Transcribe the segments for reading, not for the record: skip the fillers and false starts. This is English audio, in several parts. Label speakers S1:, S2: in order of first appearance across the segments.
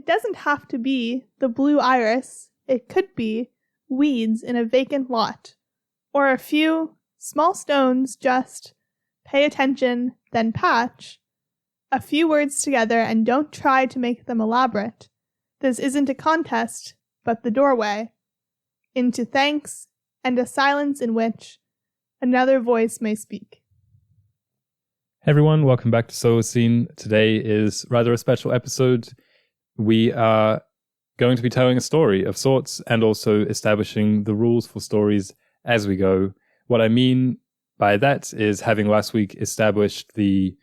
S1: doesn't have to be the blue iris. It could be weeds in a vacant lot, or a few small stones. Just pay attention, then patch a few words together and don't try to make them elaborate. This isn't a contest, but the doorway into thanks and a silence in which another voice may speak.
S2: Hey everyone, welcome back to Solar Scene. Today is rather a special episode. We are going to be telling a story of sorts and also establishing the rules for stories as we go. What I mean by that is, having last week established the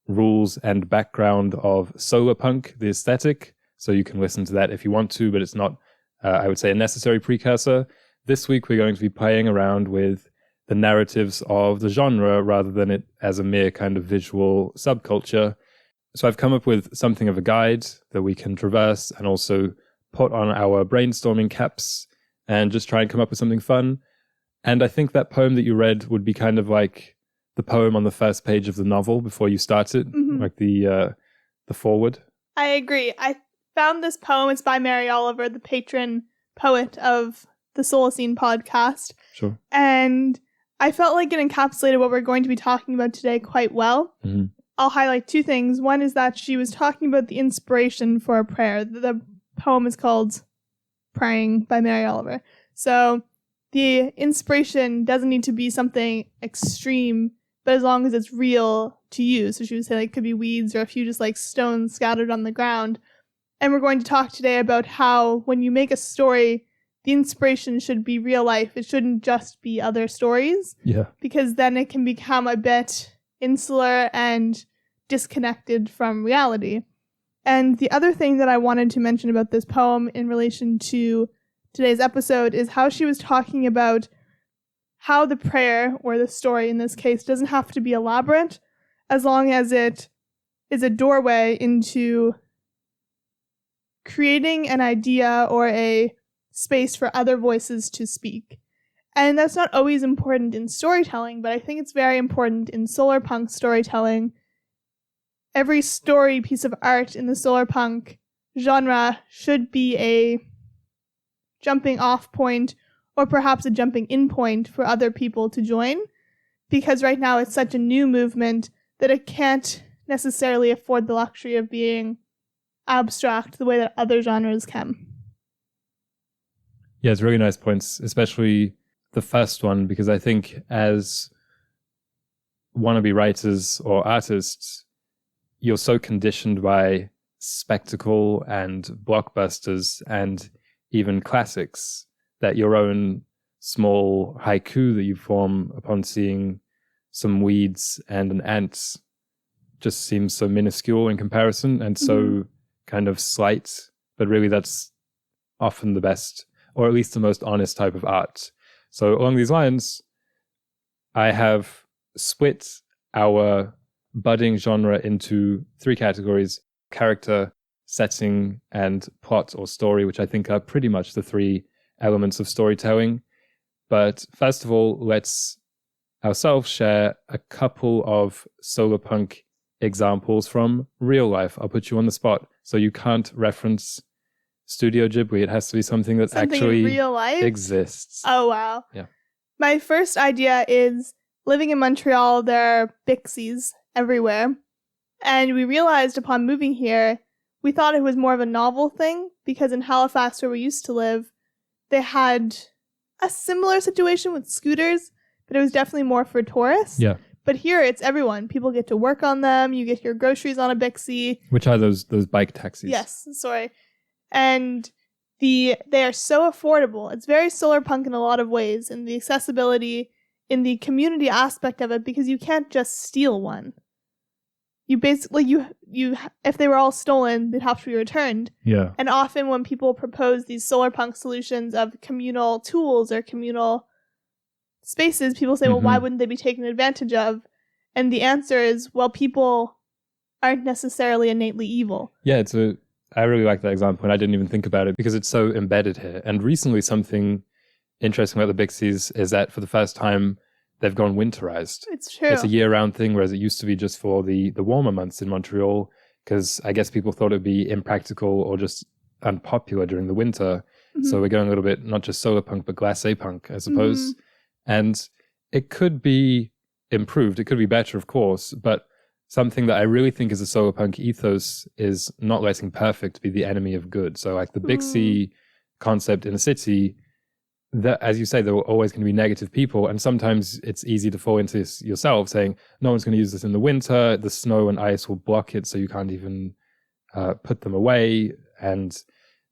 S2: rules and background of solarpunk, the aesthetic, so you can listen to that if you want to, but it's not, I would say, a necessary precursor. This week we're going to be playing around with the narratives of the genre rather than it as a mere kind of visual subculture. So I've come up with something of a guide that we can traverse and also put on our brainstorming caps and just try and come up with something fun. And I think that poem that you read would be kind of like the poem on the first page of the novel before you start it, like the foreword. I
S1: agree. I found this poem. It's by Mary Oliver, the patron poet of the Solar Scene podcast.
S2: Sure.
S1: And I felt like it encapsulated what we're going to be talking about today quite well.
S2: Mm-hmm.
S1: I'll highlight two things. One is that she was talking about the inspiration for a prayer. The poem is called Praying by Mary Oliver. So the inspiration doesn't need to be something extreme, but as long as it's real to you. So she would say, like, it could be weeds or a few just like stones scattered on the ground. And we're going to talk today about how when you make a story, the inspiration should be real life. It shouldn't just be other stories.
S2: Yeah.
S1: Because then it can become a bit insular and disconnected from reality. And the other thing that I wanted to mention about this poem in relation to today's episode is how she was talking about how the prayer, or the story in this case, doesn't have to be elaborate as long as it is a doorway into creating an idea or a space for other voices to speak. And that's not always important in storytelling, but I think it's very important in solarpunk storytelling. Every story piece of art in the solarpunk genre should be a jumping off point or perhaps a jumping in point for other people to join, because right now it's such a new movement that it can't necessarily afford the luxury of being abstract the way that other genres can.
S2: Yeah, it's really nice points, especially the first one, because I think as wannabe writers or artists, you're so conditioned by spectacle and blockbusters and even classics that your own small haiku that you form upon seeing some weeds and an ant just seems so minuscule in comparison and so kind of slight, but really that's often the best, or at least the most honest type of art. So along these lines, I have split our budding genre into three categories: character, setting, and plot or story, which I think are pretty much the three elements of storytelling. But first of all, let's ourselves share a couple of solarpunk examples from real life. I'll put you on the spot. So you can't reference Studio Ghibli. It has to be something that actually
S1: in real life
S2: exists.
S1: Oh, wow.
S2: Yeah.
S1: My first idea is, living in Montreal, there are Bixies everywhere. And we realized upon moving here, we thought it was more of a novel thing, because in Halifax, where we used to live, they had a similar situation with scooters, but it was definitely more for tourists.
S2: Yeah.
S1: But here, it's everyone. People get to work on them. You get your groceries on a Bixie.
S2: Which are those bike taxis?
S1: Yes, sorry. And they are so affordable. It's very solarpunk in a lot of ways, in the accessibility, in the community aspect of it, because you can't just steal one. You basically, you if they were all stolen, they'd have to be returned.
S2: Yeah.
S1: And often when people propose these solarpunk solutions of communal tools or communal spaces, people say, well, why wouldn't they be taken advantage of? And the answer is, well, people aren't necessarily innately evil.
S2: Yeah, I really like that example, and I didn't even think about it because it's so embedded here. And recently something interesting about the Bixies is that for the first time, they've gone winterized.
S1: It's true.
S2: It's a year-round thing, whereas it used to be just for the warmer months in Montreal. because I guess people thought it'd be impractical or just unpopular during the winter. So we're going a little bit, not just solar punk, but glacé punk, I suppose. And it could be improved. It could be better, of course. But something that I really think is a solar punk ethos is not letting perfect be the enemy of good. So like the Big C concept in a city, that, as you say, there were always going to be negative people. And sometimes it's easy to fall into this yourself, saying, no one's going to use this in the winter. The snow and ice will block it, so you can't even put them away. And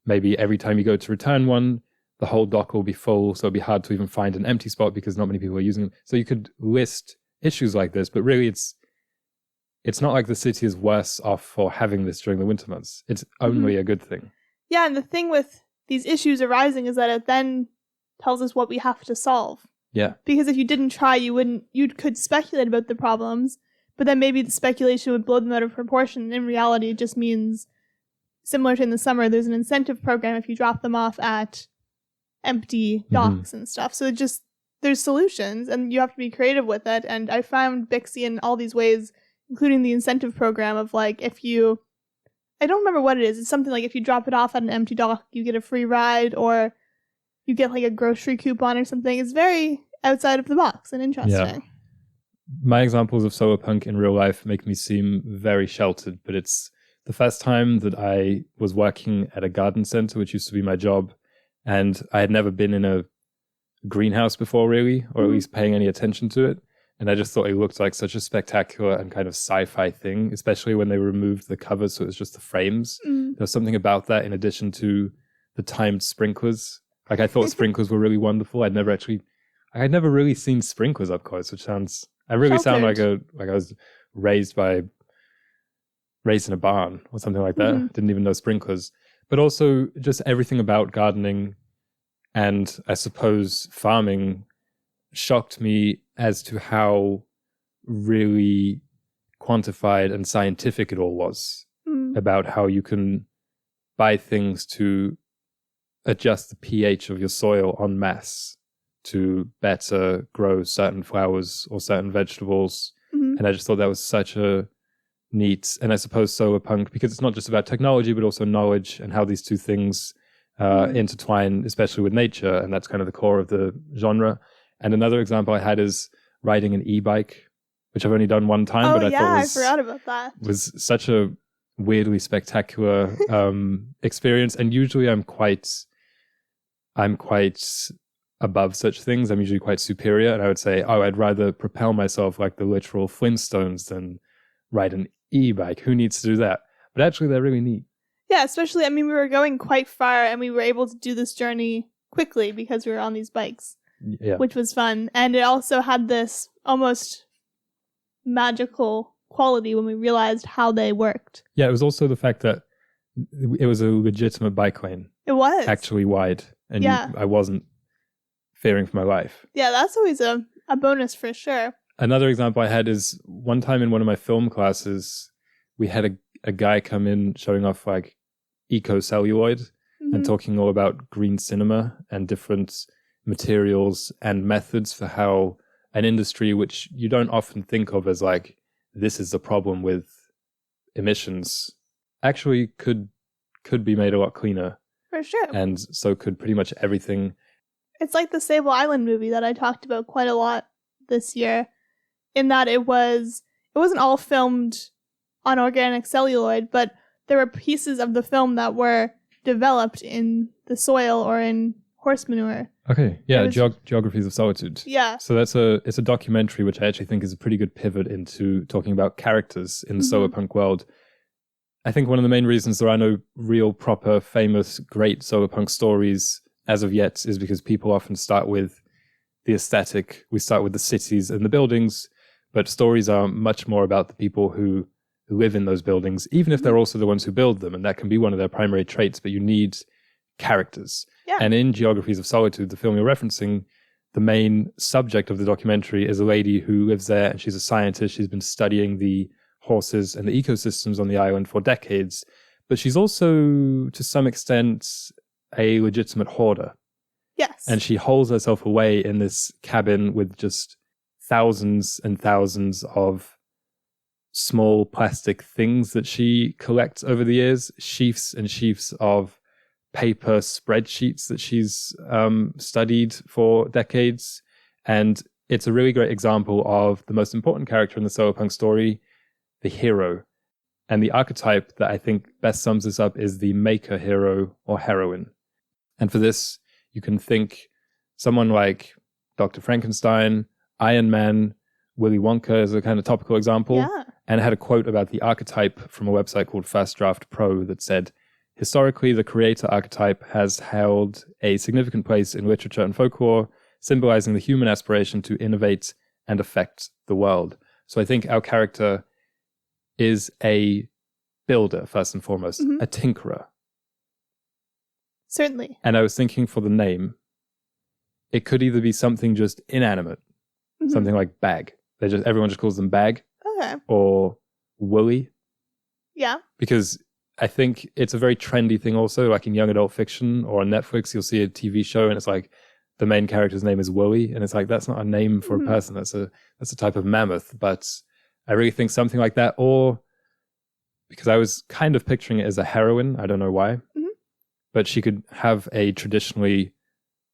S2: maybe every time you go to return one, the whole dock will be full, so it'll be hard to even find an empty spot because not many people are using them. So you could list issues like this, but really it's not like the city is worse off for having this during the winter months. It's only a good thing.
S1: Yeah, and the thing with these issues arising is that it then tells us what we have to solve.
S2: Yeah.
S1: Because if you didn't try, you could speculate about the problems, but then maybe the speculation would blow them out of proportion. In reality, it just means, similar to in the summer, there's an incentive program if you drop them off at empty docks and stuff. So there's solutions, and you have to be creative with it. And I found Bixby in all these ways, including the incentive program of like, I don't remember what it is. It's something like if you drop it off at an empty dock, you get a free ride, or you get like a grocery coupon or something. It's very outside of the box and interesting.
S2: Yeah. My examples of solar punk in real life make me seem very sheltered, but it's the first time that I was working at a garden center, which used to be my job, and I had never been in a greenhouse before, really, or at least paying any attention to it. And I just thought it looked like such a spectacular and kind of sci-fi thing, especially when they removed the covers, so it was just the frames. There was something about that in addition to the timed sprinklers. Like, I thought sprinklers were really wonderful. I'd never really seen sprinklers up close, which sounds, I really sound like I was raised in a barn or something like that. Didn't even know sprinklers. But also just everything about gardening and I suppose farming shocked me as to how really quantified and scientific it all was about how you can buy things to adjust the pH of your soil en masse to better grow certain flowers or certain vegetables. And I just thought that was such a neat, and I suppose solar punk, because it's not just about technology, but also knowledge and how these two things intertwine, especially with nature. And that's kind of the core of the genre. And another example I had is riding an e-bike, which I've only done one time, but I thought
S1: I forgot about that.
S2: Was such a weirdly spectacular experience. And usually I'm quite above such things. I'm usually quite superior. And I would say, I'd rather propel myself like the literal Flintstones than ride an e-bike. Who needs to do that? But actually, they're really neat.
S1: Yeah, especially, we were going quite far and we were able to do this journey quickly because we were on these bikes, which was fun. And it also had this almost magical quality when we realized how they worked. Yeah,
S2: it was also the fact that it was a legitimate bike lane.
S1: It was.
S2: Actually wide. And I wasn't fearing for my life.
S1: Yeah, that's always a bonus for sure.
S2: Another example I had is one time in one of my film classes, we had a guy come in showing off like eco-celluloid and talking all about green cinema and different materials and methods for how an industry which you don't often think of as like, this is the problem with emissions, actually could be made a lot cleaner.
S1: For sure.
S2: And so could pretty much everything.
S1: It's like the Sable Island movie that I talked about quite a lot this year, in that it wasn't all filmed on organic celluloid, but there were pieces of the film that were developed in the soil or in horse manure.
S2: Okay, yeah, Geographies of Solitude.
S1: Yeah.
S2: So it's a documentary which I actually think is a pretty good pivot into talking about characters in the solar punk world. I think one of the main reasons there are no real, proper, famous, great solar punk stories as of yet is because people often start with the aesthetic. We start with the cities and the buildings, but stories are much more about the people who live in those buildings, even if they're also the ones who build them, and that can be one of their primary traits, but you need characters.
S1: Yeah.
S2: And in Geographies of Solitude, the film you're referencing, the main subject of the documentary is a lady who lives there, and she's a scientist. She's been studying the horses and the ecosystems on the island for decades, but she's also, to some extent, a legitimate hoarder.
S1: Yes.
S2: And she holes herself away in this cabin with just thousands and thousands of small plastic things that she collects over the years, sheafs and sheafs of paper spreadsheets that she's studied for decades. And it's a really great example of the most important character in the solarpunk story, the hero. And the archetype that I think best sums this up is the maker hero or heroine. And for this, you can think someone like Dr. Frankenstein, Iron Man, Willy Wonka is a kind of topical example.
S1: Yeah.
S2: And I had a quote about the archetype from a website called First Draft Pro that said, historically, the creator archetype has held a significant place in literature and folklore, symbolizing the human aspiration to innovate and affect the world. So I think our character is a builder, first and foremost, a tinkerer.
S1: Certainly.
S2: And I was thinking for the name, it could either be something just inanimate, something like Bag. Everyone just calls them Bag.
S1: Okay.
S2: Or Woolly.
S1: Yeah.
S2: Because I think it's a very trendy thing also, like in young adult fiction or on Netflix, you'll see a TV show and it's like the main character's name is Woolly. And it's like, that's not a name for a person. That's a type of mammoth. But I really think something like that. Or because I was kind of picturing it as a heroine. I don't know why. But she could have a traditionally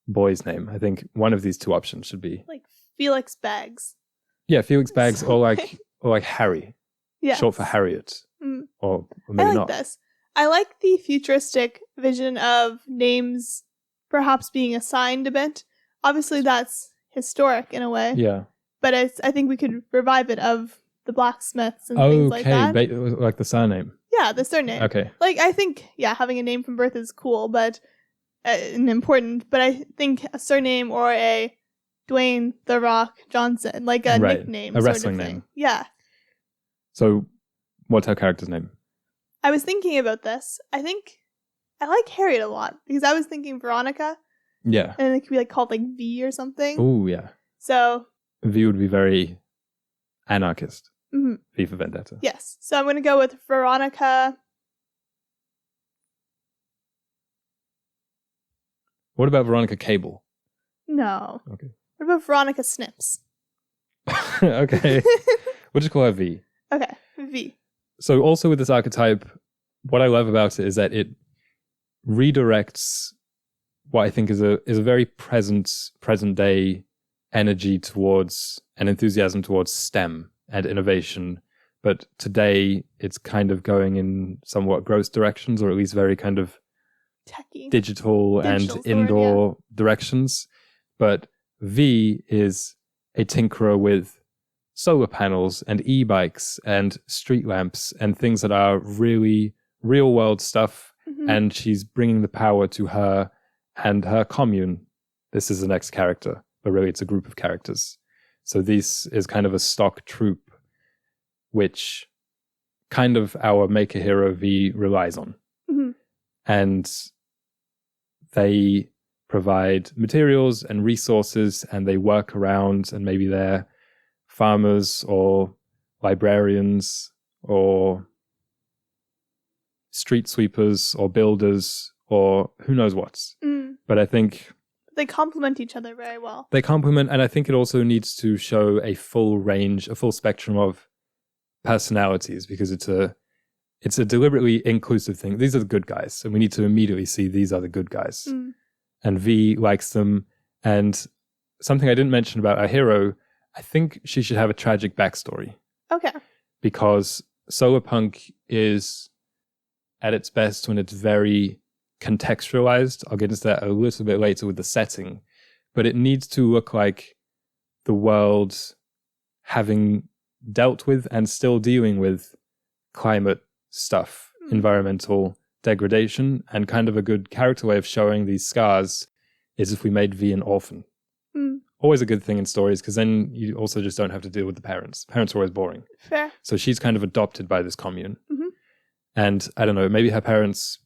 S2: boy's name. I think one of these two options should be.
S1: Like Felix Bags.
S2: Yeah, Felix Bags or like Harry.
S1: Yeah.
S2: Short for Harriet. Or maybe
S1: I like
S2: not.
S1: this. I like the futuristic vision of names perhaps being assigned a bit. Obviously, that's historic in a way.
S2: Yeah.
S1: But I think we could revive it of the blacksmiths and things like that.
S2: Like the surname.
S1: Yeah, the surname.
S2: Okay.
S1: Like, I think, having a name from birth is cool, but and important. But I think a surname or a Dwayne The Rock Johnson, like a nickname,
S2: a
S1: sort
S2: wrestling
S1: of thing.
S2: name.
S1: Yeah.
S2: So, what's her character's name?
S1: I was thinking about this. I think I like Harriet a lot because I was thinking Veronica.
S2: Yeah.
S1: And it could be like called like V or something.
S2: Oh, yeah.
S1: So
S2: V would be very anarchist. V for Vendetta.
S1: Yes. So I'm going to go with Veronica.
S2: What about Veronica Cable?
S1: No.
S2: Okay.
S1: What about Veronica Snips?
S2: Okay. We'll just call her V.
S1: Okay. V.
S2: So also with this archetype, what I love about it is that it redirects what I think is a very present day energy towards and enthusiasm towards STEM and innovation. But today it's kind of going in somewhat gross directions, or at least very kind of
S1: techy,
S2: digital and indoor directions. But V is a tinkerer with solar panels and e-bikes and street lamps and things that are really real world stuff. And she's bringing the power to her and her commune. This is the next character, but really it's a group of characters. So this is kind of a stock troop, which kind of our maker hero V relies on. And they provide materials and resources, and they work around, and maybe they're farmers or librarians or street sweepers or builders or who knows what. But I think
S1: they complement each other very well.
S2: They complement, and I think it also needs to show a full range, a full spectrum of personalities, because it's a deliberately inclusive thing. These are the good guys, and we need to immediately see these are the good guys. And V likes them. And something I didn't mention about our hero, I think she should have a tragic backstory.
S1: Okay.
S2: Because solarpunk is at its best when it's very contextualized. I'll get into that a little bit later with the setting. But it needs to look like the world having dealt with and still dealing with climate stuff, environmental degradation, and kind of a good character way of showing these scars is if we made V an orphan. Always a good thing in stories, because then you also just don't have to deal with the parents. Parents are always boring.
S1: Fair.
S2: So she's kind of adopted by this commune. And I don't know, maybe her parents,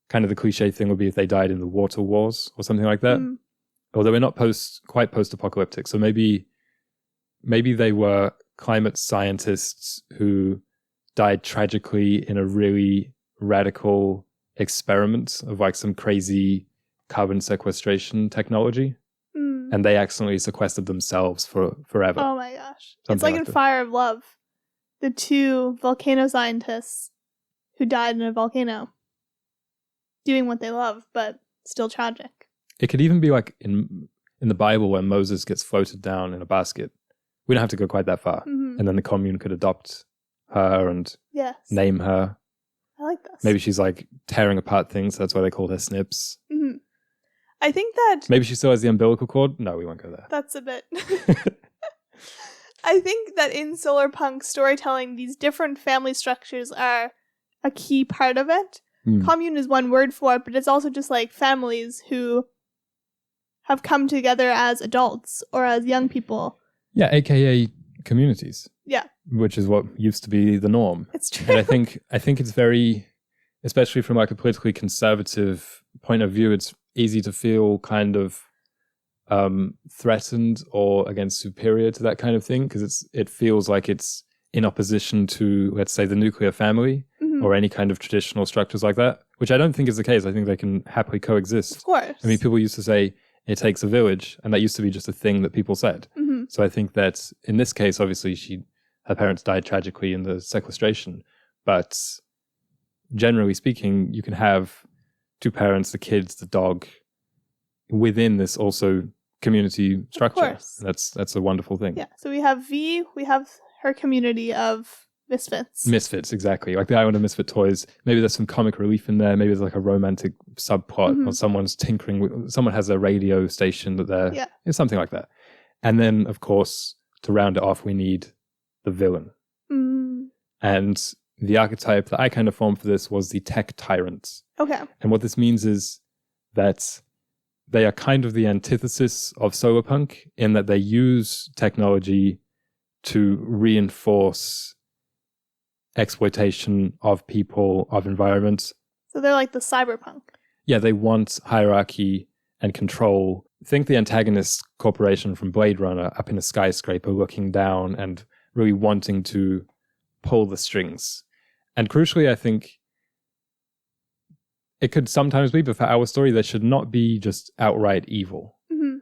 S2: kind of the cliche thing would be if they died in the water wars or something like that. Although we're not quite post-apocalyptic. So maybe they were climate scientists who died tragically in a really radical experiment of like some crazy carbon sequestration technology. And they accidentally sequestered themselves for forever.
S1: Oh my gosh.
S2: Something
S1: it's like in
S2: that.
S1: Fire of Love. the 2 volcano scientists who died in a volcano doing what they love, but still tragic.
S2: It could even be like in the Bible where Moses gets floated down in a basket. We don't have to go quite that far.
S1: Mm-hmm.
S2: And then the commune could adopt her and
S1: Yes.
S2: name her.
S1: I like this.
S2: Maybe she's like tearing apart things. That's why they called her Snips.
S1: Mm-hmm. I think that...
S2: Maybe she still has the umbilical cord. No, we won't go there.
S1: That's a bit... I think that in solarpunk storytelling, these different family structures are a key part of it. Commune is one word for it, but it's also just like families who have come together as adults or as young people.
S2: Yeah, aka communities.
S1: Yeah.
S2: Which is what used to be the norm.
S1: It's true.
S2: And I think it's very, especially from like a politically conservative point of view, it's easy to feel kind of threatened or against superior to that kind of thing, because it feels like it's in opposition to, let's say, the nuclear family or any kind of traditional structures like that, which I don't think is the case. I think they can happily coexist.
S1: Of course.
S2: I mean, people used to say it takes a village, and that used to be just a thing that people said.
S1: Mm-hmm.
S2: So I think that in this case, obviously, her parents died tragically in the sequestration, but generally speaking, you can have 2 parents, the kids, the dog, within this also community structure.
S1: Of course.
S2: That's a wonderful thing.
S1: Yeah. So we have V, we have her community of misfits.
S2: Misfits, exactly. Like the Island of Misfit Toys. Maybe there's some comic relief in there. Maybe there's like a romantic subplot or someone's tinkering with, someone has a radio station that they're, it's something like that. And then, of course, to round it off, we need the villain. And the archetype that I kind of formed for this was the tech tyrant.
S1: Okay.
S2: And what this means is that they are kind of the antithesis of solarpunk in that they use technology to reinforce exploitation of people, of environments.
S1: So they're like the cyberpunk.
S2: Yeah, they want hierarchy and control. Think the antagonist corporation from Blade Runner up in a skyscraper looking down and really wanting to pull the strings. And crucially, I think it could sometimes be, but for our story, there should not be just outright evil.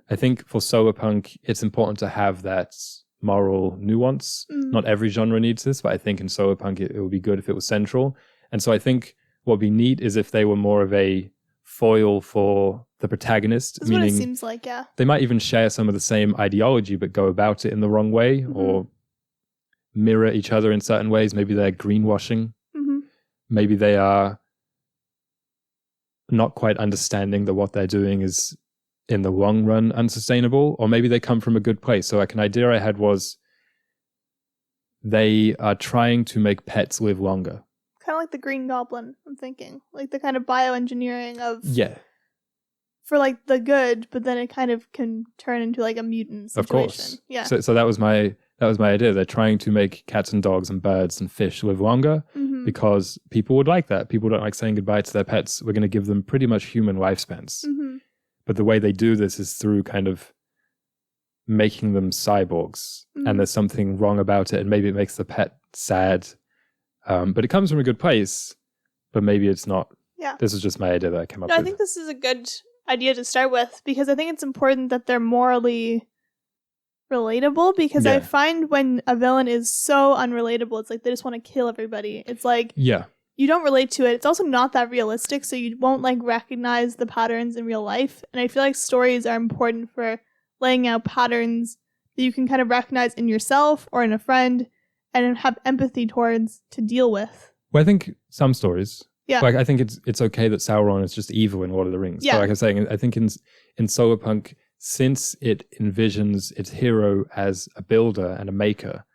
S2: I think for solarpunk, it's important to have that moral nuance. Not every genre needs this, but I think in solarpunk, it would be good if it was central. And so I think what would be neat is if they were more of a foil for the protagonist.
S1: That's meaning what it seems like, yeah.
S2: They might even share some of the same ideology, but go about it in the wrong way or mirror each other in certain ways. Maybe they're greenwashing. Maybe they are not quite understanding that what they're doing is in the long run unsustainable, or maybe they come from a good place. So like an idea I had was they are trying to make pets live longer.
S1: Kind of like the Green Goblin, I'm thinking. Like the kind of bioengineering of...
S2: Yeah.
S1: For like the good, but then it kind of can turn into like a mutant situation. Of course. Yeah.
S2: So that was my idea. They're trying to make cats and dogs and birds and fish live longer because people would like that. People don't like saying goodbye to their pets. We're going to give them pretty much human lifespans. But the way they do this is through kind of making them cyborgs. And there's something wrong about it. And maybe it makes the pet sad. But it comes from a good place, but maybe it's not. Yeah. This is just my idea that I came up with.
S1: I think this is a good idea to start with, because I think it's important that they're morally relatable, because I find when a villain is so unrelatable, it's like they just want to kill everybody. It's like you don't relate to it. It's also not that realistic, so you won't like recognize the patterns in real life. And I feel like stories are important for laying out patterns that you can kind of recognize in yourself or in a friend and have empathy towards to deal with.
S2: Well, I think some stories. Yeah. Like I think it's okay that Sauron is just evil in Lord of the Rings. Yeah. But like I was saying, I think in solarpunk, since it envisions its hero as a builder and a maker,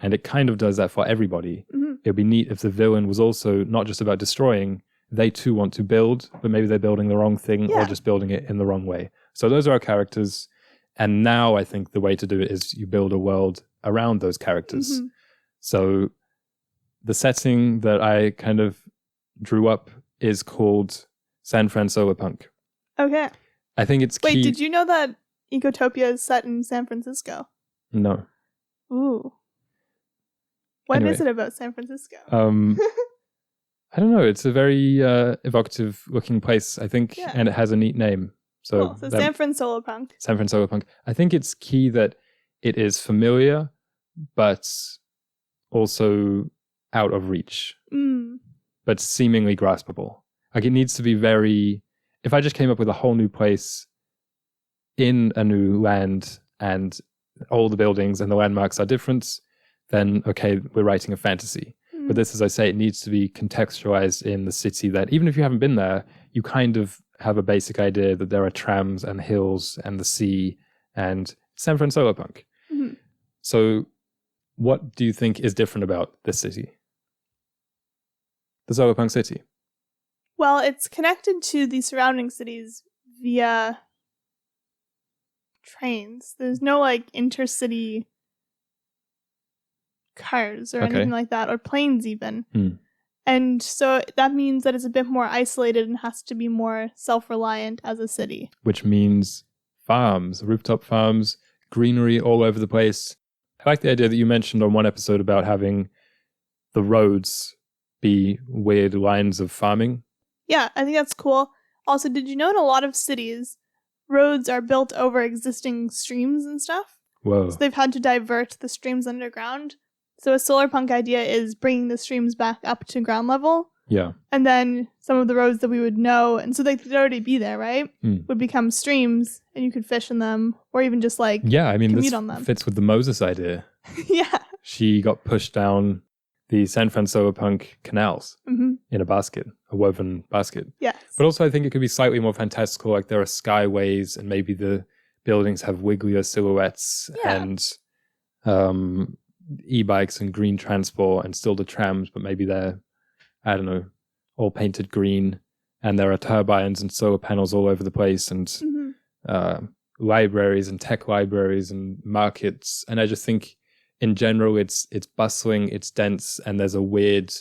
S2: and it kind of does that for everybody, it would be neat if the villain was also not just about destroying. They too want to build, but maybe they're building the wrong thing or just building it in the wrong way. So those are our characters. And now I think the way to do it is you build a world around those characters. So the setting that I kind of drew up is called San Fran Solarpunk. Okay. I think it's key.
S1: Wait, did you know that Ecotopia is set in San Francisco?
S2: No.
S1: Ooh. What is it about San Francisco?
S2: I don't know. It's a very evocative looking place, I think, and it has a neat name. So,
S1: cool. So San Fran Solarpunk.
S2: San Fran Solarpunk. I think it's key that it is familiar, but also out of reach,
S1: Mm.
S2: but seemingly graspable. Like it needs to be very, if I just came up with a whole new place in a new land and all the buildings and the landmarks are different, then okay, we're writing a fantasy.
S1: Mm.
S2: But this, as I say, it needs to be contextualized in the city that even if you haven't been there, you kind of have a basic idea that there are trams and hills and the sea and San Francisco solarpunk.
S1: Mhm.
S2: So what do you think is different about this city? The solarpunk city?
S1: Well, it's connected to the surrounding cities via trains. There's no like intercity cars or
S2: Okay.
S1: anything like that, or planes even.
S2: Hmm.
S1: And so that means that it's a bit more isolated and has to be more self-reliant as a city.
S2: Which means farms, rooftop farms, greenery all over the place. I like the idea that you mentioned on one episode about having the roads be weird lines of farming.
S1: Yeah, I think that's cool. Also, did you know in a lot of cities, roads are built over existing streams and stuff?
S2: Whoa.
S1: So they've had to divert the streams underground. So a solarpunk idea is bringing the streams back up to ground level.
S2: Yeah.
S1: And then some of the roads that we would know, and so they could already be there, right? Would become streams, and you could fish in them, or even just like
S2: Yeah, I mean,
S1: commute
S2: this
S1: on them.
S2: fits with the Moses idea.
S1: Yeah.
S2: She got pushed down the San Francisco solarpunk canals in a basket, a woven basket.
S1: Yes.
S2: But also I think it could be slightly more fantastical, like there are skyways and maybe the buildings have wigglier silhouettes and e-bikes and green transport and still the trams, but maybe they're, I don't know, all painted green, and there are turbines and solar panels all over the place, and libraries and tech libraries and markets. And I just think in general it's bustling, it's dense, and there's a weird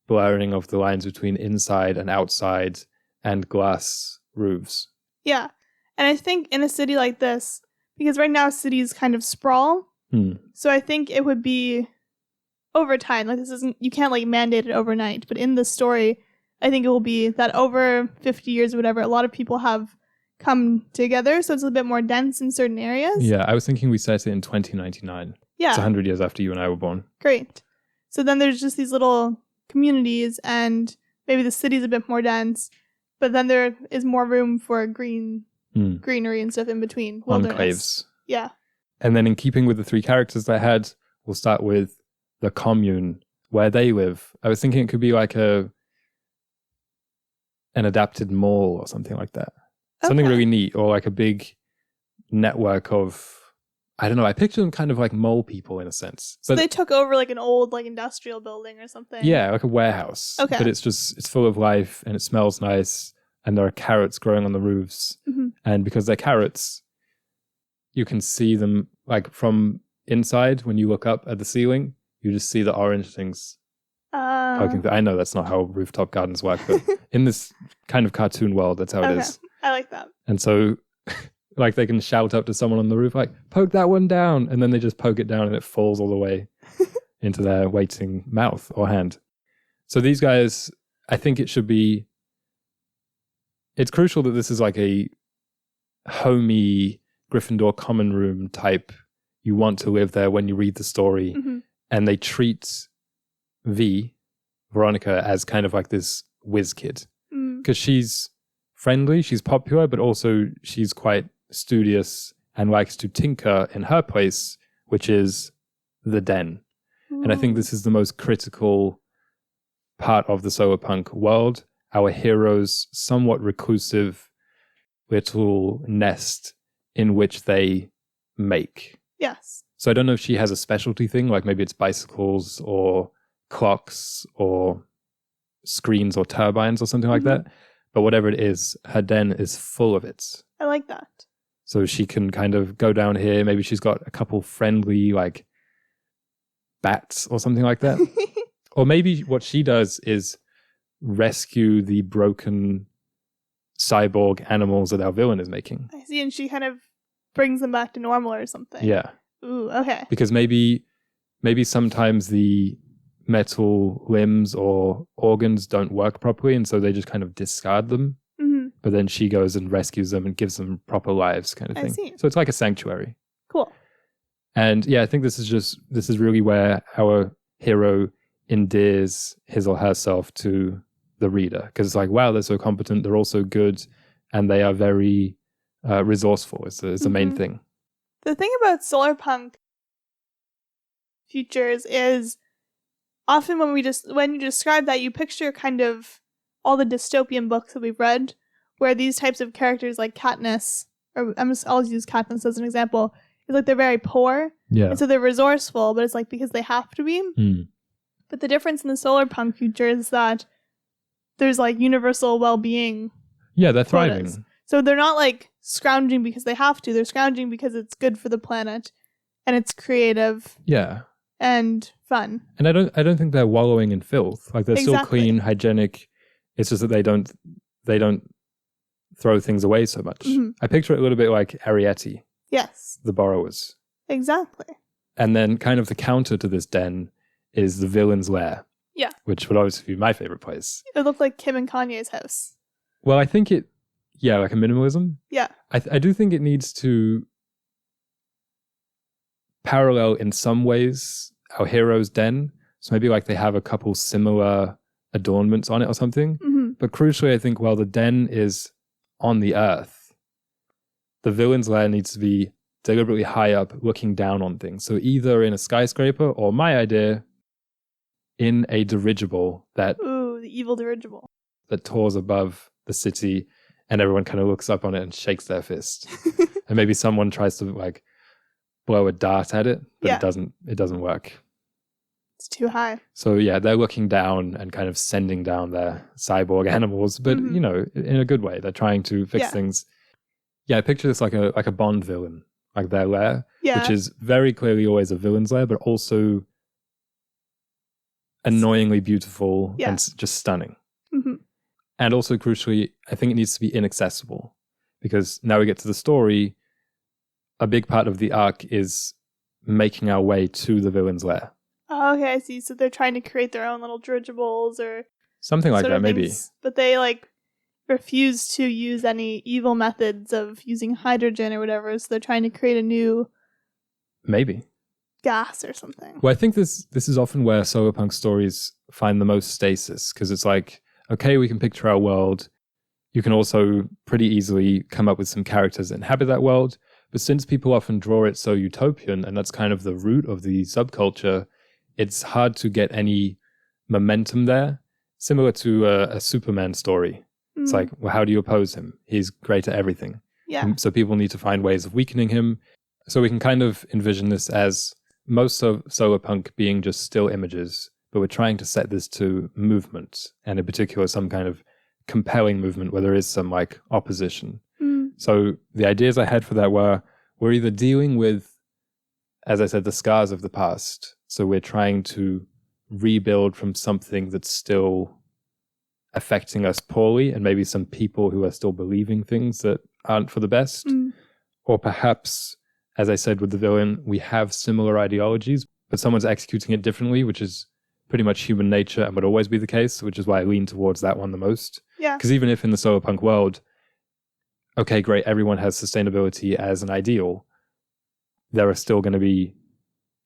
S2: blurring of the lines between inside and outside and glass roofs.
S1: Yeah. And I think in a city like this, because right now cities kind of sprawl, so I think it would be over time. Like this isn't, you can't like mandate it overnight, but in the story, I think it will be that over 50 years or whatever, a lot of people have come together, so it's a bit more dense in certain areas.
S2: Yeah, I was thinking we set it in 2099.
S1: Yeah.
S2: It's 100 years after you and I were born.
S1: Great. So then there's just these little communities, and maybe the city's a bit more dense, but then there is more room for greenery and stuff in between. Wilderness.
S2: Enclaves.
S1: Yeah.
S2: And then in keeping with the three characters I had, we'll start with the commune, where they live. I was thinking it could be like an adapted mall or something like that. Something really neat, or like a big network of, I don't know, I picture them kind of like mole people in a sense.
S1: So they took over like an old like industrial building or something.
S2: Yeah, like a warehouse.
S1: Okay.
S2: But it's full of life and it smells nice, and there are carrots growing on the roofs. And because they're carrots, you can see them like from inside. When you look up at the ceiling, you just see the orange things poking through. I know that's not how rooftop gardens work, but in this kind of cartoon world, that's how it is.
S1: I like that.
S2: And so like they can shout up to someone on the roof, like, poke that one down. And then they just poke it down and it falls all the way into their waiting mouth or hand. So these guys, I think it's crucial that this is like a homey Gryffindor common room type. You want to live there when you read the story. And they treat Veronica, as kind of like this whiz kid. Because she's friendly, she's popular, but also she's quite studious and likes to tinker in her place, which is the den. And I think this is the most critical part of the solarpunk world. Our hero's somewhat reclusive little nest in which they make.
S1: Yes.
S2: So I don't know if she has a specialty thing, like maybe it's bicycles or clocks or screens or turbines or something like that. But whatever it is, her den is full of it.
S1: I like that.
S2: So she can kind of go down here. Maybe she's got a couple friendly like bats or something like that. Or maybe what she does is rescue the broken cyborg animals that our villain is making.
S1: I see, and she kind of brings them back to normal or something.
S2: Yeah.
S1: Ooh, okay.
S2: Because maybe sometimes the metal limbs or organs don't work properly, and so they just kind of discard them. But then she goes and rescues them and gives them proper lives, kind of thing.
S1: I see.
S2: So it's like a sanctuary.
S1: Cool.
S2: And yeah, I think this is really where our hero endears his or herself to the reader, because it's like, wow, they're so competent, they're also good, and they are very resourceful is the main thing.
S1: The thing about solarpunk futures is often when you describe that, you picture kind of all the dystopian books that we've read where these types of characters like Katniss, or I'll use Katniss as an example, is like they're very poor.
S2: Yeah.
S1: And so they're resourceful, but it's like because they have to be.
S2: Mm.
S1: But the difference in the solarpunk future is that there's like universal well-being.
S2: Yeah, they're
S1: quotas.
S2: thriving.
S1: So they're not like scrounging because they have to. They're scrounging because it's good for the planet and it's creative.
S2: Yeah.
S1: And fun.
S2: And I don't think they're wallowing in filth. Like they're still clean, hygienic. It's just that they don't throw things away so much.
S1: Mm-hmm.
S2: I picture it a little bit like Arietti.
S1: Yes.
S2: The borrowers.
S1: Exactly.
S2: And then kind of the counter to this den is the villain's lair.
S1: Yeah.
S2: Which would obviously be my favorite place.
S1: It looked like Kim and Kanye's house.
S2: Well, I think like a minimalism.
S1: Yeah.
S2: I do think it needs to parallel in some ways our hero's den. So maybe like they have a couple similar adornments on it or something.
S1: Mm-hmm.
S2: But crucially, I think while the den is on the earth, the villain's lair needs to be deliberately high up, looking down on things. So either in a skyscraper, or my idea, in a dirigible that
S1: the evil dirigible
S2: that tours above the city, and everyone kind of looks up on it and shakes their fist. And maybe someone tries to like blow a dart at it, but it doesn't work.
S1: It's too high. So
S2: yeah, they're looking down and kind of sending down their cyborg animals, but you know, in a good way. They're trying to fix things. Yeah, I picture this like a Bond villain, like their lair, which is very clearly always a villain's lair, but also annoyingly beautiful and just stunning.
S1: Mm-hmm.
S2: And also crucially, I think it needs to be inaccessible, because now we get to the story. A big part of the arc is making our way to the villain's lair.
S1: Oh, okay, I see. So they're trying to create their own little dirigibles or
S2: something like that, maybe.
S1: But they like refuse to use any evil methods of using hydrogen or whatever. So they're trying to create a new gas or something.
S2: Well, I think this is often where solarpunk stories find the most stasis, because it's like, okay, we can picture our world. You can also pretty easily come up with some characters that inhabit that world. But since people often draw it so utopian, and that's kind of the root of the subculture, it's hard to get any momentum there. Similar to a Superman story. It's like, well, how do you oppose him? He's great at everything.
S1: Yeah.
S2: And so people need to find ways of weakening him. So we can kind of envision this as most of solarpunk being just still images, but we're trying to set this to movement, and in particular some kind of compelling movement where there is some like opposition. So the ideas I had for that were, we're either dealing with, as I said, the scars of the past. So we're trying to rebuild from something that's still affecting us poorly, and maybe some people who are still believing things that aren't for the best. Or perhaps, as I said with the villain, we have similar ideologies, but someone's executing it differently, which is pretty much human nature and would always be the case, which is why I lean towards that one the most.
S1: Yeah.
S2: Because even if in the solarpunk world, okay, great, everyone has sustainability as an ideal, there are still going to be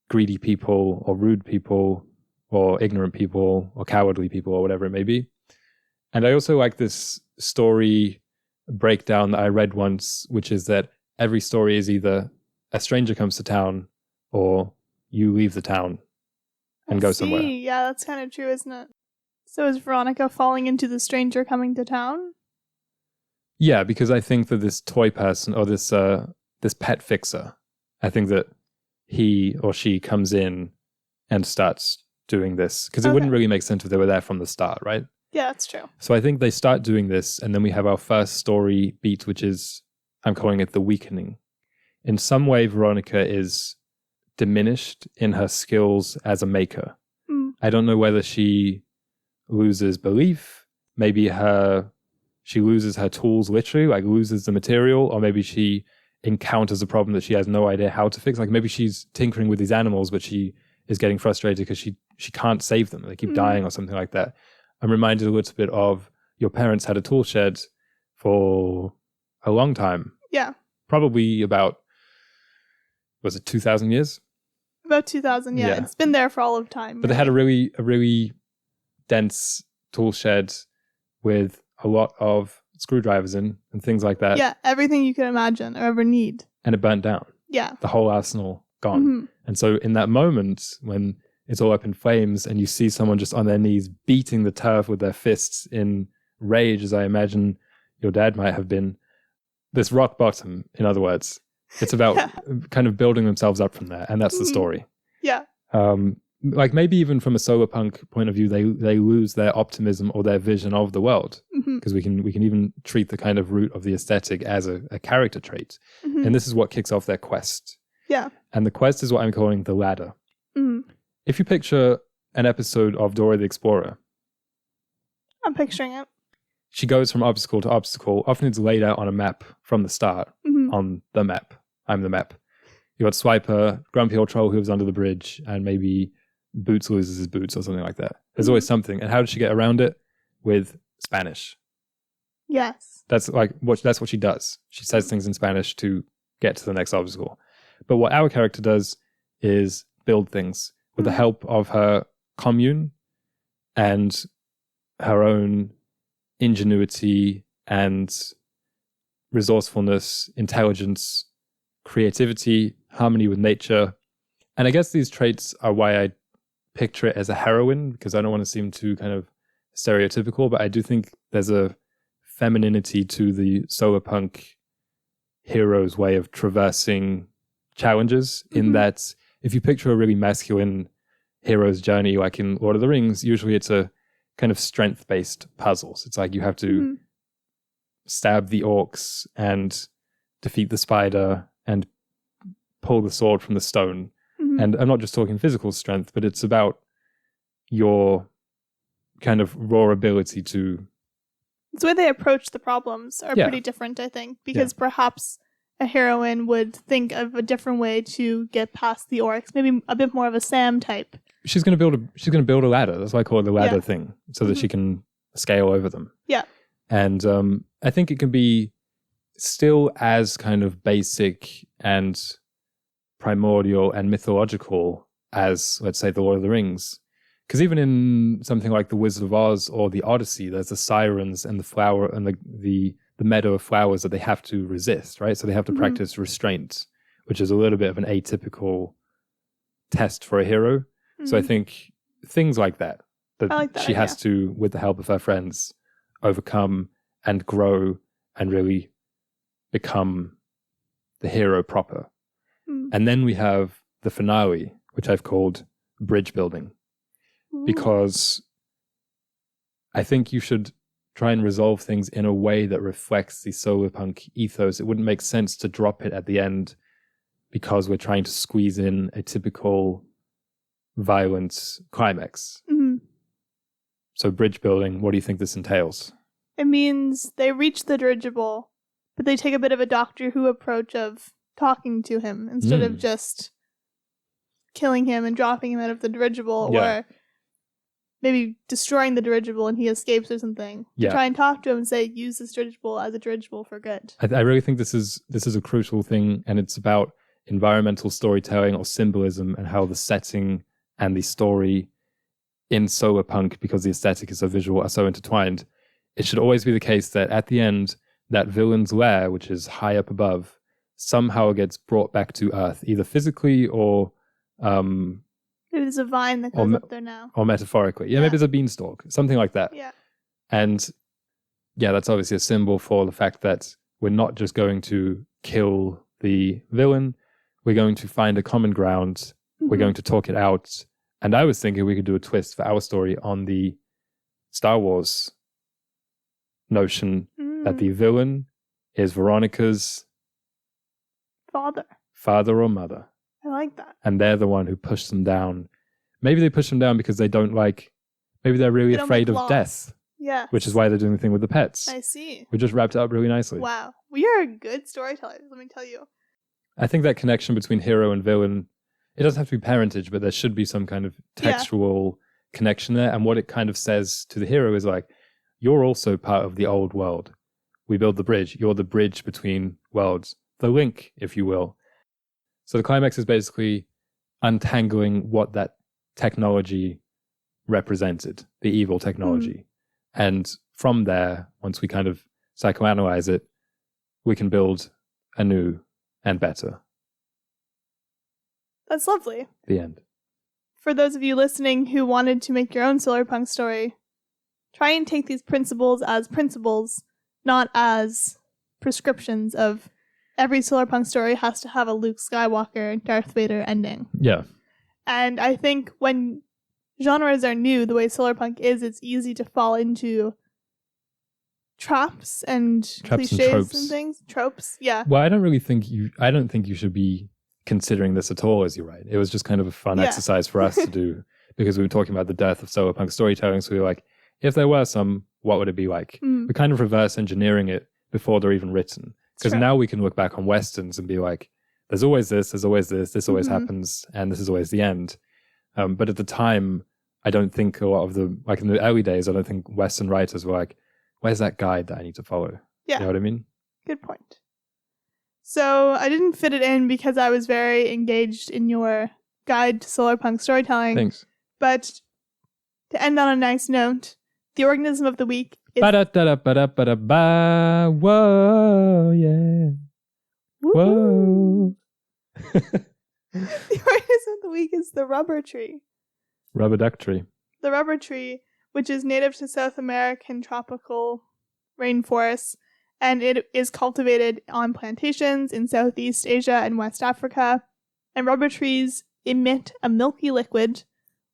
S2: greedy people or rude people or ignorant people or cowardly people or whatever it may be. And I also like this story breakdown that I read once, which is that every story is either a stranger comes to town or you leave the town and go somewhere.
S1: Yeah, that's kind of true, isn't it? So is Veronica falling into the stranger coming to town?
S2: Yeah, because I think that this toy person or this pet fixer, I think that he or she comes in and starts doing this, because it wouldn't really make sense if they were there from the start, right?
S1: Yeah, that's true.
S2: So I think they start doing this, and then we have our first story beat, which is, I'm calling it the weakening. In some way, Veronica is diminished in her skills as a maker. I don't know whether she loses belief, maybe she loses her tools literally, like loses the material, or maybe she encounters a problem that she has no idea how to fix. Like maybe she's tinkering with these animals, but she is getting frustrated because she can't save them. They keep dying or something like that. I'm reminded a little bit of your parents had a tool shed for a long time.
S1: Yeah.
S2: Probably about, was it 2,000 years?
S1: About 2000, yeah.
S2: Yeah.
S1: It's been there for all of time.
S2: But they had a really dense tool shed with a lot of screwdrivers in and things like that.
S1: Yeah, everything you could imagine or ever need.
S2: And it burnt down.
S1: Yeah.
S2: The whole arsenal gone.
S1: Mm-hmm.
S2: And so in that moment when it's all up in flames and you see someone just on their knees beating the turf with their fists in rage, as I imagine your dad might have been, this rock bottom, in other words. It's about kind of building themselves up from there. And that's the story.
S1: Yeah.
S2: Like maybe even from a solarpunk point of view, they lose their optimism or their vision of the world, because we can even treat the kind of root of the aesthetic as a character trait. And this is what kicks off their quest.
S1: Yeah.
S2: And the quest is what I'm calling the ladder.
S1: Mm-hmm.
S2: If you picture an episode of Dora the Explorer,
S1: I'm picturing it.
S2: she goes from obstacle to obstacle. Often it's laid out on a map from the start. On the map. I'm the map. You got Swiper, grumpy old troll who was under the bridge, and maybe Boots loses his boots or something like that. There's always something. And how did she get around it? With Spanish.
S1: Yes.
S2: That's what she does. She says things in Spanish to get to the next obstacle. But what our character does is build things with the help of her commune and her own ingenuity and resourcefulness, intelligence, creativity, harmony with nature. And I guess these traits are why I picture it as a heroine, because I don't want to seem too kind of stereotypical, but I do think there's a femininity to the solarpunk hero's way of traversing challenges, in that if you picture a really masculine hero's journey, like in Lord of the Rings, usually it's a kind of strength-based puzzles. It's like you have to stab the orcs and defeat the spider and pull the sword from the stone. And I'm not just talking physical strength, but it's about your kind of raw ability to...
S1: The way they approach the problems are pretty different, I think, because perhaps a heroine would think of a different way to get past the orcs, maybe a bit more of a Sam type.
S2: She's going to build a ladder. That's why I call it the ladder thing, so that she can scale over them.
S1: Yeah.
S2: And I think it can be still as kind of basic and primordial and mythological as, let's say, the Lord of the Rings. Because even in something like The Wizard of Oz or The Odyssey, there's the sirens and the flower and the meadow of flowers that they have to resist, right? So they have to practice restraint, which is a little bit of an atypical test for a hero. So I think things like that like she has to, with the help of her friends, overcome and grow and really become the hero proper. And then we have the finale, which I've called bridge building, because I think you should try and resolve things in a way that reflects the solarpunk ethos. It wouldn't make sense to drop it at the end because we're trying to squeeze in a typical violent climax. So bridge building, what do you think this entails?
S1: It means they reach the dirigible, but they take a bit of a Doctor Who approach of talking to him instead of just killing him and dropping him out of the dirigible, or maybe destroying the dirigible and he escapes or something. To try and talk to him and say, use this dirigible as a dirigible for good.
S2: I really think this is a crucial thing, and it's about environmental storytelling or symbolism and how the setting and the story in solarpunk, because the aesthetic is so visual, are so intertwined. It should always be the case that at the end, that villain's lair, which is high up above, somehow gets brought back to Earth, either physically or
S1: maybe there's a vine that goes up there now,
S2: or metaphorically. Maybe there's a beanstalk, something like that. And that's obviously a symbol for the fact that we're not just going to kill the villain, we're going to find a common ground, we're going to talk it out. And I was thinking we could do a twist for our story on the Star Wars notion that the villain is Veronica's father or mother.
S1: I like that.
S2: And they're the one who pushed them down. Maybe they push them down because maybe they're really afraid of death.
S1: Yeah.
S2: Which is why they're doing the thing with the pets.
S1: I see.
S2: We just wrapped it up really nicely.
S1: Wow. We are good storytellers, let me tell you.
S2: I think that connection between hero and villain, it doesn't have to be parentage, but there should be some kind of textual connection there. And what it kind of says to the hero is like, you're also part of the old world. We build the bridge. You're the bridge between worlds. The link, if you will. So the climax is basically untangling what that technology represented, the evil technology. And from there, once we kind of psychoanalyze it, we can build a new and better.
S1: That's lovely.
S2: The end.
S1: For those of you listening who wanted to make your own solarpunk story, try and take these principles as principles, not as prescriptions of every solarpunk story has to have a Luke Skywalker, Darth Vader ending.
S2: Yeah.
S1: And I think when genres are new, the way solarpunk is, it's easy to fall into traps and cliches
S2: tropes.
S1: and things. Tropes, yeah.
S2: Well, I don't think you should be considering this at all as you write. It was just kind of a fun exercise for us to do, because we were talking about the death of solarpunk storytelling. So we were like, if there were some, what would it be like? We're kind of reverse engineering it before they're even written. Because now we can look back on Westerns and be like, there's always this, this always happens, and this is always the end. But at the time, I don't think a lot of the, like in the early days, I don't think Western writers were like, where's that guide that I need to follow?
S1: Yeah.
S2: You know what I mean?
S1: Good point. So I didn't fit it in because I was very engaged in your guide to solarpunk storytelling.
S2: Thanks.
S1: But to end on a nice note, the organism of the week is...
S2: Ba-da-da-da-ba-da-ba-da-ba. Whoa, yeah. Whoa.
S1: The organism of the week is the rubber tree.
S2: Rubber duck tree.
S1: The rubber tree, which is native to South American tropical rainforests, and it is cultivated on plantations in Southeast Asia and West Africa. And rubber trees emit a milky liquid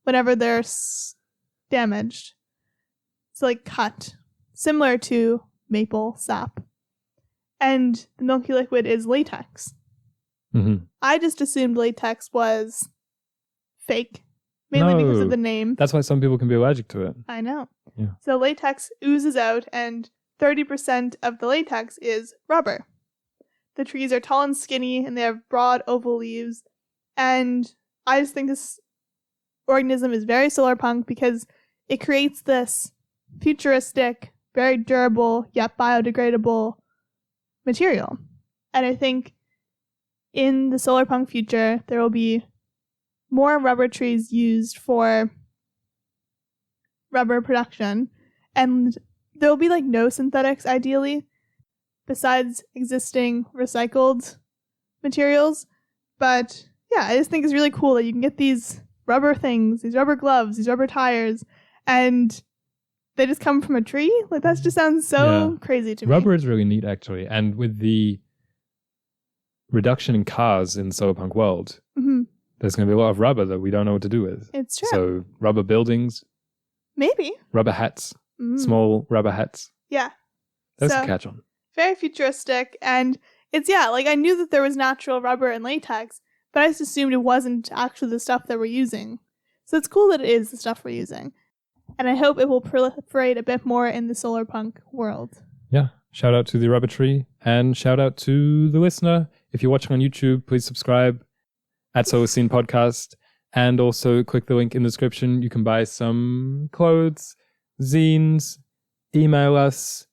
S1: whenever they're damaged. It's like cut, similar to maple sap. And the milky liquid is latex.
S2: Mm-hmm.
S1: I just assumed latex was fake, mainly because of the name.
S2: That's why some people can be allergic to it.
S1: I know.
S2: Yeah.
S1: So latex oozes out, and 30% of the latex is rubber. The trees are tall and skinny, and they have broad oval leaves. And I just think this organism is very solarpunk because it creates this futuristic, very durable, yet biodegradable material. And I think in the solarpunk future, there will be more rubber trees used for rubber production, and there will be like no synthetics ideally besides existing recycled materials. But yeah, I just think it's really cool that you can get these rubber things, these rubber gloves, these rubber tires, and they just come from a tree. Like, that just sounds so crazy to me.
S2: Rubber is really neat, actually. And with the reduction in cars in the solarpunk world, there's going to be a lot of rubber that we don't know what to do with.
S1: It's true.
S2: So rubber buildings.
S1: Maybe.
S2: Rubber hats. Small rubber hats.
S1: Yeah.
S2: There's a catch on.
S1: Very futuristic. And it's, like I knew that there was natural rubber and latex, but I just assumed it wasn't actually the stuff that we're using. So it's cool that it is the stuff we're using. And I hope it will proliferate a bit more in the solarpunk world.
S2: Yeah. Shout out to the rubber tree, and shout out to the listener. If you're watching on YouTube, please subscribe at Solar Scene Podcast, and also click the link in the description. You can buy some clothes, zines, email us,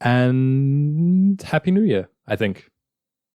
S2: and Happy New Year, I think.